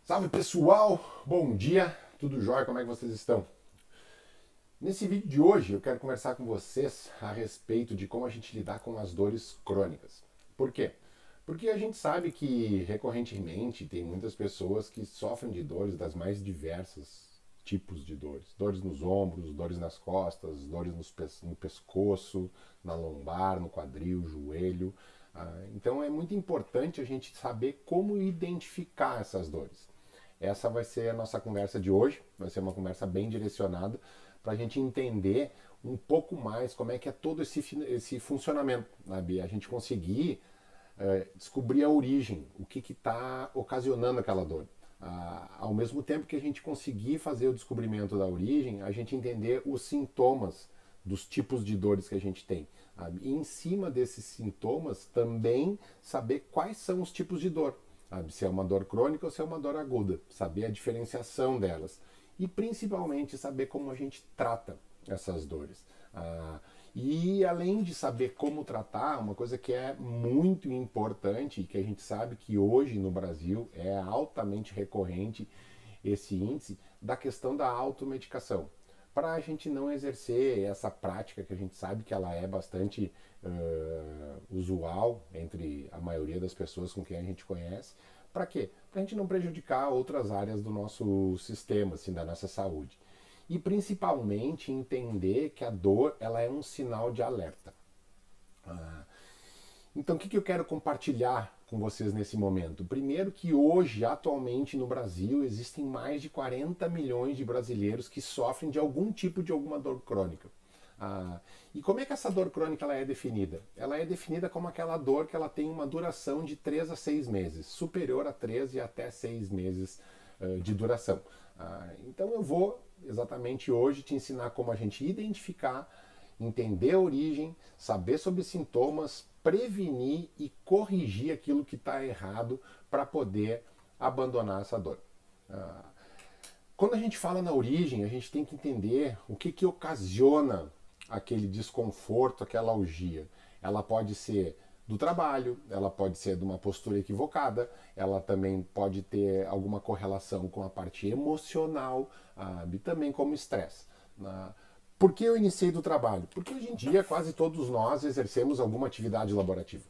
Salve pessoal, bom dia, tudo jóia, como é que vocês estão? Nesse vídeo de hoje eu quero conversar com vocês a respeito de como a gente lidar com as dores crônicas. Por quê? Porque a gente sabe que recorrentemente tem muitas pessoas que sofrem de dores das mais diversas tipos de dores. Dores nos ombros, dores nas costas, dores no pescoço, na lombar, no quadril, joelho. Então é muito importante a gente saber como identificar essas dores. Essa vai ser a nossa conversa de hoje, vai ser uma conversa bem direcionada para a gente entender um pouco mais como é que é todo esse funcionamento, sabe? A gente conseguir descobrir a origem, o que está ocasionando aquela dor. Ao mesmo tempo que a gente conseguir fazer o descobrimento da origem, a gente entender os sintomas dos tipos de dores que a gente tem. Sabe? E em cima desses sintomas também saber quais são os tipos de dor. Sabe? Se é uma dor crônica ou se é uma dor aguda. Saber a diferenciação delas. E principalmente saber como a gente trata essas dores. E além de saber como tratar, uma coisa que é muito importante e que a gente sabe que hoje no Brasil é altamente recorrente esse índice da questão da automedicação. Para a gente não exercer essa prática que a gente sabe que ela é bastante usual entre a maioria das pessoas com quem a gente conhece. Para quê? Para a gente não prejudicar outras áreas do nosso sistema, assim, da nossa saúde. E principalmente entender que a dor ela é um sinal de alerta. Então, o que eu quero compartilhar com vocês nesse momento? Primeiro, que hoje, atualmente no Brasil, existem mais de 40 milhões de brasileiros que sofrem de algum tipo de alguma dor crônica. E como é que essa dor crônica ela é definida? Ela é definida como aquela dor que ela tem uma duração de 3 a 6 meses, superior a 3 e até 6 meses de duração. Então eu vou exatamente hoje te ensinar como a gente identificar, entender a origem, saber sobre sintomas, prevenir e corrigir aquilo que está errado para poder abandonar essa dor. Quando a gente fala na origem, a gente tem que entender o que ocasiona aquele desconforto, aquela algia. Ela pode ser do trabalho, ela pode ser de uma postura equivocada, ela também pode ter alguma correlação com a parte emocional, e também como estresse. Por que eu iniciei do trabalho? Porque hoje em dia quase todos nós exercemos alguma atividade laborativa.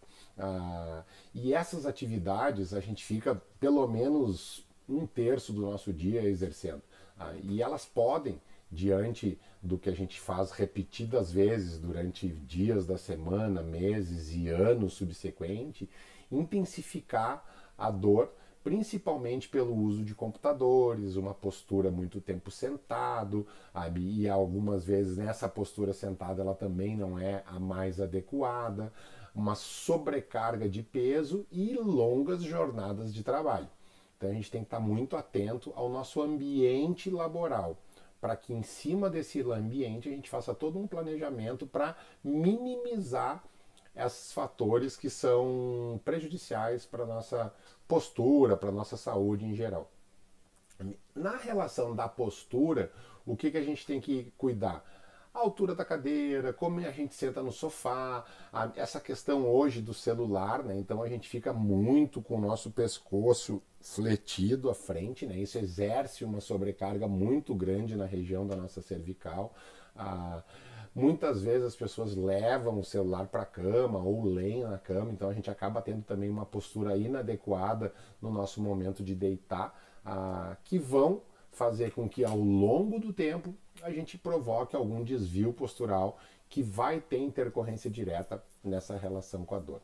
E essas atividades a gente fica pelo menos um terço do nosso dia exercendo. E elas podem, diante do que a gente faz repetidas vezes durante dias da semana, meses e anos subsequentes, intensificar a dor, principalmente pelo uso de computadores, uma postura muito tempo sentado, e algumas vezes nessa postura sentada ela também não é a mais adequada, uma sobrecarga de peso e longas jornadas de trabalho. Então a gente tem que estar muito atento ao nosso ambiente laboral, para que em cima desse ambiente a gente faça todo um planejamento para minimizar esses fatores que são prejudiciais para a nossa postura, para a nossa saúde em geral. Na relação da postura, o que a gente tem que cuidar? A altura da cadeira, como a gente senta no sofá, essa questão hoje do celular, né? Então a gente fica muito com o nosso pescoço fletido à frente, né? Isso exerce uma sobrecarga muito grande na região da nossa cervical. Muitas vezes as pessoas levam o celular para a cama ou leem na cama, então a gente acaba tendo também uma postura inadequada no nosso momento de deitar, que vão fazer com que ao longo do tempo a gente provoque algum desvio postural que vai ter intercorrência direta nessa relação com a dor.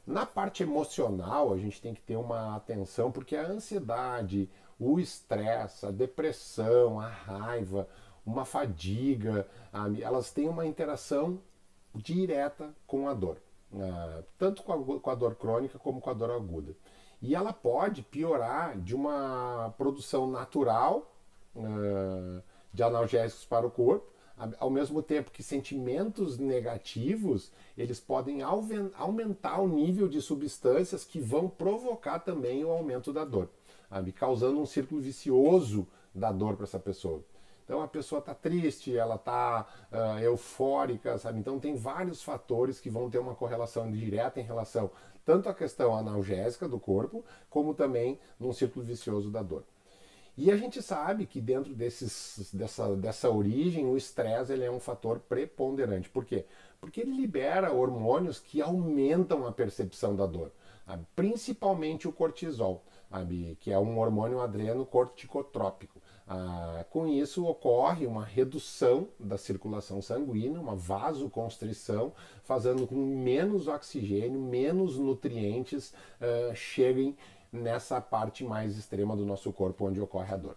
Na parte emocional, a gente tem que ter uma atenção, porque a ansiedade, o estresse, a depressão, a raiva, uma fadiga, elas têm uma interação direta com a dor, tanto com a dor crônica como com a dor aguda. E ela pode piorar de uma produção natural de analgésicos para o corpo, ao mesmo tempo que sentimentos negativos eles podem aumentar o nível de substâncias que vão provocar também o aumento da dor, causando um círculo vicioso da dor para essa pessoa. Então a pessoa está triste, ela está eufórica, sabe? Então tem vários fatores que vão ter uma correlação direta em relação tanto à questão analgésica do corpo, como também num círculo vicioso da dor. E a gente sabe que dentro dessa origem, o estresse ele é um fator preponderante. Por quê? Porque ele libera hormônios que aumentam a percepção da dor, sabe? Principalmente o cortisol, sabe? Que é um hormônio adrenocorticotrópico. Com isso ocorre uma redução da circulação sanguínea, uma vasoconstrição, fazendo com que menos oxigênio, menos nutrientes cheguem nessa parte mais extrema do nosso corpo onde ocorre a dor.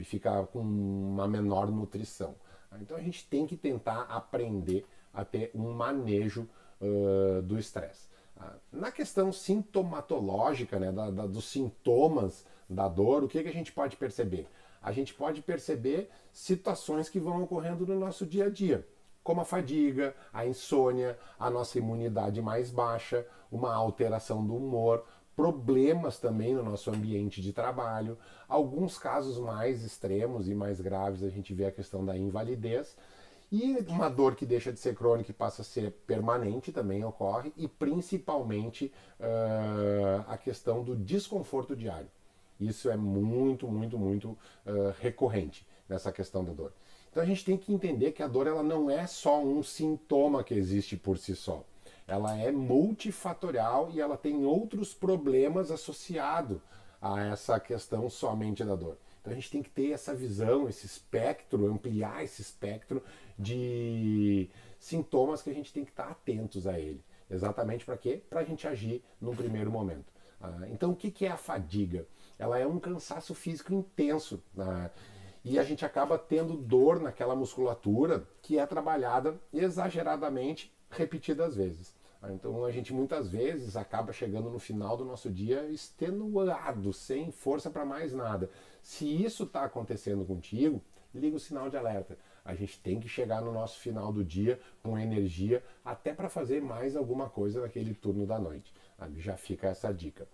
Fica com uma menor nutrição. Então a gente tem que tentar aprender a ter um manejo do estresse. Na questão sintomatológica, né, dos sintomas da dor, o que a gente pode perceber? A gente pode perceber situações que vão ocorrendo no nosso dia a dia, como a fadiga, a insônia, a nossa imunidade mais baixa, uma alteração do humor, problemas também no nosso ambiente de trabalho. Alguns casos mais extremos e mais graves a gente vê a questão da invalidez. E uma dor que deixa de ser crônica e passa a ser permanente também ocorre, e principalmente a questão do desconforto diário. Isso é muito recorrente nessa questão da dor. Então a gente tem que entender que a dor ela não é só um sintoma que existe por si só. Ela é multifatorial e ela tem outros problemas associados a essa questão somente da dor. Então a gente tem que ter essa visão, esse espectro, ampliar esse espectro de sintomas que a gente tem que estar atentos a ele. Exatamente para quê? Para a gente agir num primeiro momento. Então o que é a fadiga? Ela é um cansaço físico intenso. E a gente acaba tendo dor naquela musculatura que é trabalhada exageradamente repetidas vezes. Então a gente muitas vezes acaba chegando no final do nosso dia extenuado, sem força para mais nada. Se isso está acontecendo contigo, liga o sinal de alerta. A gente tem que chegar no nosso final do dia com energia até para fazer mais alguma coisa naquele turno da noite. Já fica essa dica.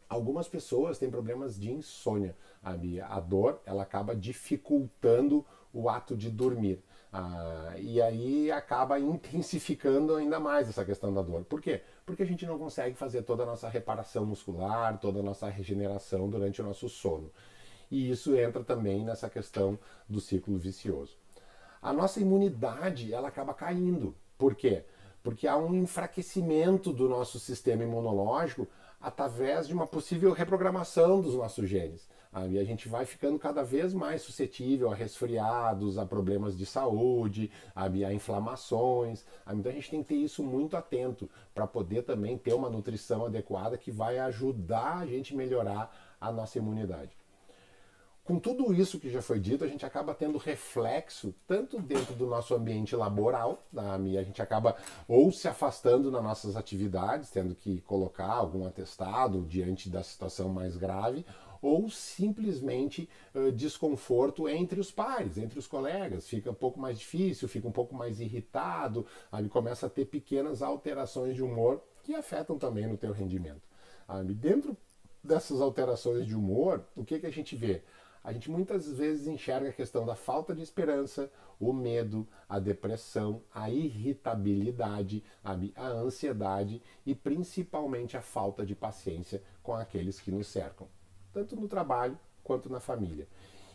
Algumas pessoas têm problemas de insônia. A dor ela acaba dificultando o ato de dormir. E aí acaba intensificando ainda mais essa questão da dor. Por quê? Porque a gente não consegue fazer toda a nossa reparação muscular, toda a nossa regeneração durante o nosso sono. E isso entra também nessa questão do ciclo vicioso. A nossa imunidade ela acaba caindo. Por quê? Porque há um enfraquecimento do nosso sistema imunológico através de uma possível reprogramação dos nossos genes. E a gente vai ficando cada vez mais suscetível a resfriados, a problemas de saúde, a inflamações. Então a gente tem que ter isso muito atento para poder também ter uma nutrição adequada que vai ajudar a gente a melhorar a nossa imunidade. Com tudo isso que já foi dito, a gente acaba tendo reflexo tanto dentro do nosso ambiente laboral, a gente acaba ou se afastando nas nossas atividades, tendo que colocar algum atestado diante da situação mais grave, ou simplesmente desconforto entre os pares, entre os colegas. Fica um pouco mais difícil, fica um pouco mais irritado, começa a ter pequenas alterações de humor que afetam também no teu rendimento. Dentro dessas alterações de humor, o que a gente vê? A gente muitas vezes enxerga a questão da falta de esperança, o medo, a depressão, a irritabilidade, a ansiedade e principalmente a falta de paciência com aqueles que nos cercam, tanto no trabalho quanto na família.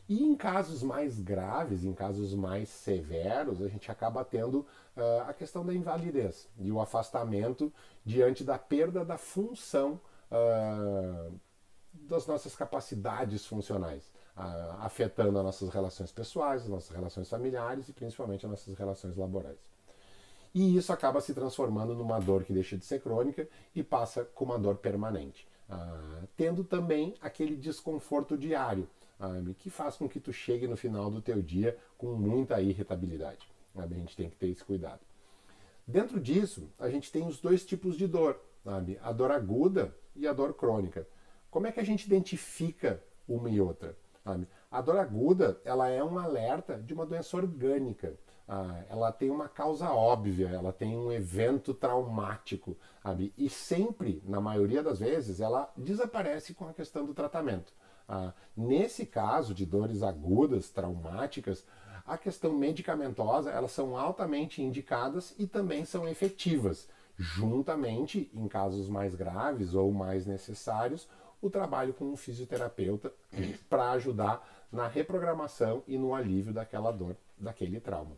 E em casos mais graves, em casos mais severos, a gente acaba tendo a questão da invalidez e o afastamento diante da perda da função das nossas capacidades funcionais, afetando as nossas relações pessoais, as nossas relações familiares e principalmente as nossas relações laborais. E isso acaba se transformando numa dor que deixa de ser crônica e passa com uma dor permanente, tendo também aquele desconforto diário, que faz com que tu chegue no final do teu dia com muita irritabilidade. A gente tem que ter esse cuidado. Dentro disso, a gente tem os dois tipos de dor, a dor aguda e a dor crônica. Como é que a gente identifica uma e outra? A dor aguda ela é um alerta de uma doença orgânica. ela tem uma causa óbvia, ela tem um evento traumático, sabe? E sempre, na maioria das vezes, ela desaparece com a questão do tratamento. Nesse caso de dores agudas, traumáticas, a questão medicamentosa, elas são altamente indicadas e também são efetivas. Juntamente, em casos mais graves ou mais necessários, o trabalho com um fisioterapeuta para ajudar na reprogramação e no alívio daquela dor, daquele trauma.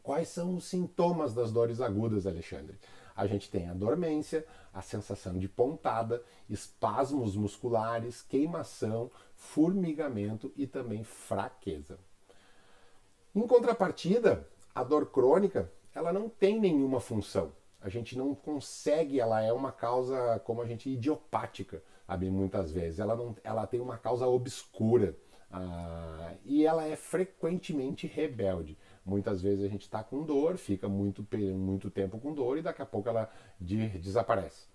Quais são os sintomas das dores agudas, Alexandre? A gente tem a dormência, a sensação de pontada, espasmos musculares, queimação, formigamento e também fraqueza. Em contrapartida, a dor crônica, ela não tem nenhuma função. A gente não consegue, ela é uma causa, como a gente, idiopática, sabe, muitas vezes. Ela tem uma causa obscura. E ela é frequentemente rebelde. Muitas vezes a gente está com dor, fica muito tempo com dor e daqui a pouco ela desaparece.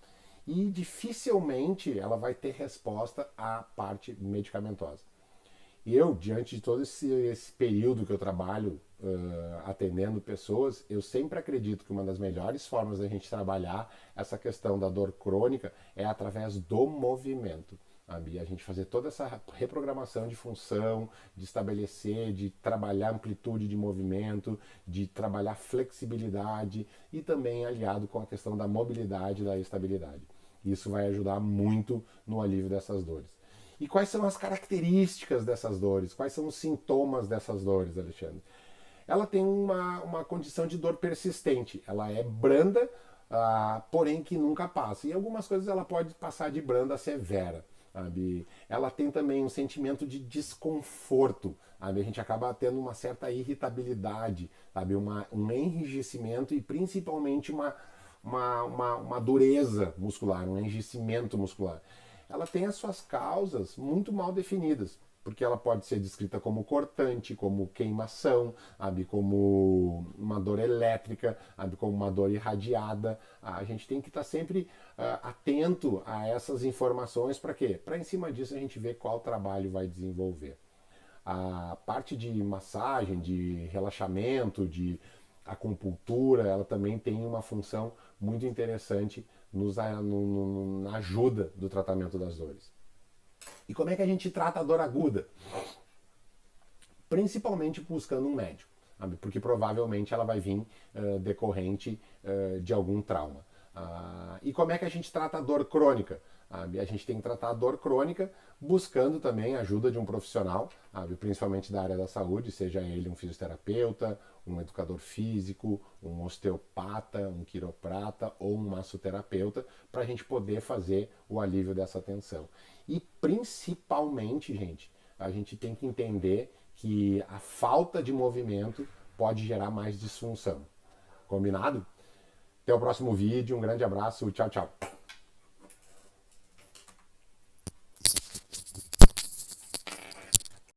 E dificilmente ela vai ter resposta à parte medicamentosa. E eu, diante de todo esse período que eu trabalho atendendo pessoas, eu sempre acredito que uma das melhores formas da gente trabalhar essa questão da dor crônica é através do movimento. A gente fazer toda essa reprogramação de função, de estabelecer, de trabalhar amplitude de movimento, de trabalhar flexibilidade e também aliado com a questão da mobilidade e da estabilidade. Isso vai ajudar muito no alívio dessas dores. E quais são as características dessas dores? Quais são os sintomas dessas dores, Alexandre? Ela tem uma condição de dor persistente. Ela é branda, porém que nunca passa. E algumas coisas ela pode passar de branda a severa. Sabe? Ela tem também um sentimento de desconforto. Sabe? A gente acaba tendo uma certa irritabilidade, sabe? Um enrijecimento e principalmente uma dureza muscular, um enrijecimento muscular. Ela tem as suas causas muito mal definidas, porque ela pode ser descrita como cortante, como queimação, sabe, como uma dor elétrica, sabe, como uma dor irradiada. A gente tem que estar sempre atento a essas informações. Para quê? Para em cima disso a gente ver qual trabalho vai desenvolver. A parte de massagem, de relaxamento, de acupuntura, ela também tem uma função muito interessante na ajuda do tratamento das dores. E como é que a gente trata a dor aguda? Principalmente buscando um médico, sabe? Porque provavelmente ela vai vir decorrente de algum trauma. E como é que a gente trata a dor crônica? A gente tem que tratar a dor crônica buscando também a ajuda de um profissional, principalmente da área da saúde, seja ele um fisioterapeuta, um educador físico, um osteopata, um quiroprata ou um massoterapeuta, para a gente poder fazer o alívio dessa tensão. E principalmente, gente, a gente tem que entender que a falta de movimento pode gerar mais disfunção. Combinado? Até o próximo vídeo, um grande abraço, tchau, tchau.